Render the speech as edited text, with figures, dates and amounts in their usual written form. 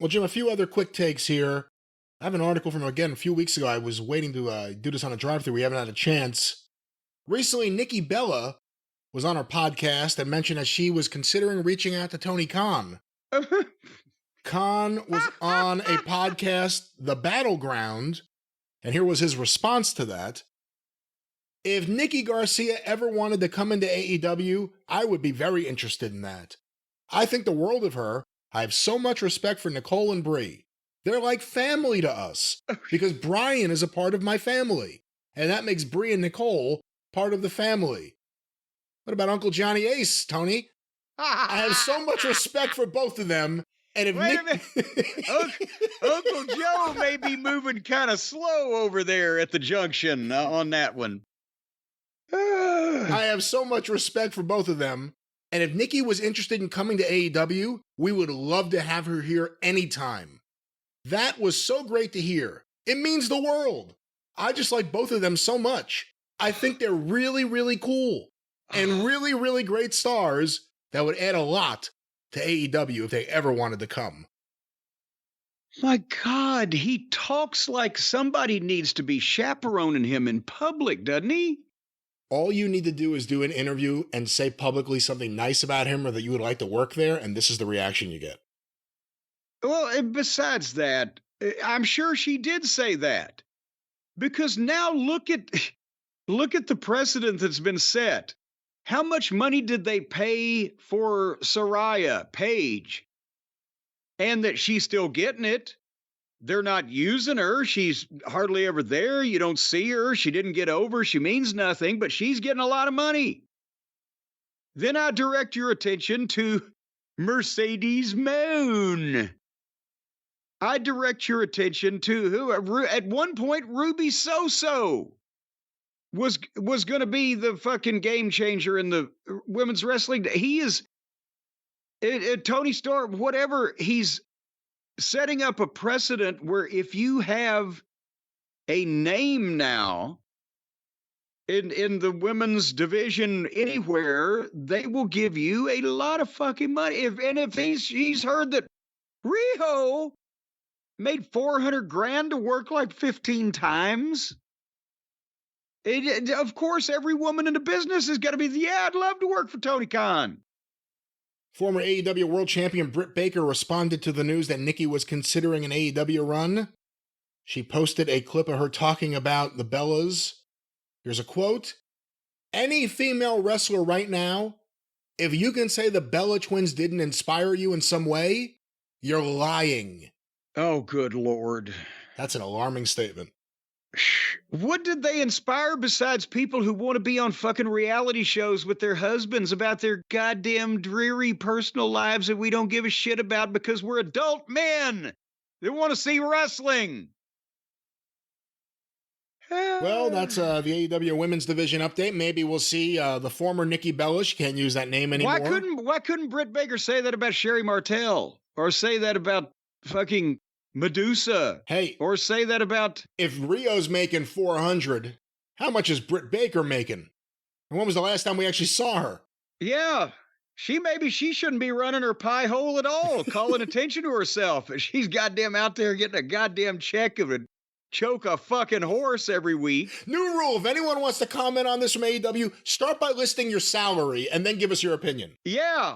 Well, Jim, a few other quick takes here. I have an article from, again, a few weeks ago. I was waiting to do this on a drive-thru. We haven't had a chance. Recently, Nikki Bella was on our podcast and mentioned that she was considering reaching out to Tony Khan. Khan was on a podcast, The Battleground, and here was his response to that. If Nikki Garcia ever wanted to come into AEW, I would be very interested in that. I think the world of her. I have so much respect for Nicole and Brie. They're like family to us because Brian is a part of my family, and that makes Brie and Nicole part of the family. What about Uncle Johnny Ace, Tony? I have so much respect for both of them. And if Wait a minute. Uncle Joe may be moving kind of slow over there at the junction on that one. I have so much respect for both of them. And if Nikki was interested in coming to AEW, we would love to have her here anytime. That was so great to hear. It means the world. I just like both of them so much. I think they're really, really cool and really, really great stars that would add a lot to AEW if they ever wanted to come. My God, he talks like somebody needs to be chaperoning him in public, doesn't he? All you need to do is do an interview and say publicly something nice about him or that you would like to work there, and this is the reaction you get. Well, and besides that, I'm sure she did say that. Because now look at the precedent that's been set. How much money did they pay for Soraya Page? And that she's still getting it. They're not using her. She's hardly ever there. You don't see her. She didn't get over. She means nothing, but she's getting a lot of money. Then I direct your attention to Mercedes Moon. I direct your attention to who, at one point, Ruby Soso was going to be the fucking game changer in the women's wrestling. He is, Tony Storm, whatever, he's setting up a precedent where if you have a name now in the women's division anywhere, they will give you a lot of fucking money. If he's heard that Riho made $400,000 to work like 15 times, of course, every woman in the business is going to be, yeah, I'd love to work for Tony Khan. Former AEW World Champion Britt Baker responded to the news that Nikki was considering an AEW run. She posted a clip of her talking about the Bellas. Here's a quote. Any female wrestler right now, if you can say the Bella Twins didn't inspire you in some way, you're lying. Oh, good Lord. That's an alarming statement. What did they inspire besides people who want to be on fucking reality shows with their husbands about their goddamn dreary personal lives that we don't give a shit about because we're adult men that want to see wrestling? Well, that's the AEW Women's Division update. Maybe we'll see the former Nikki Bella. She can't use that name anymore. Why couldn't Britt Baker say that about Sherry Martel? Or say that about fucking Medusa? Hey. Or say that about... If Rio's making $400, how much is Britt Baker making? And when was the last time we actually saw her? Yeah. She shouldn't be running her pie hole at all, calling attention to herself. She's goddamn out there getting a goddamn check of it. Choke a fucking horse every week. New rule, if anyone wants to comment on this from AEW, start by listing your salary and then give us your opinion. Yeah.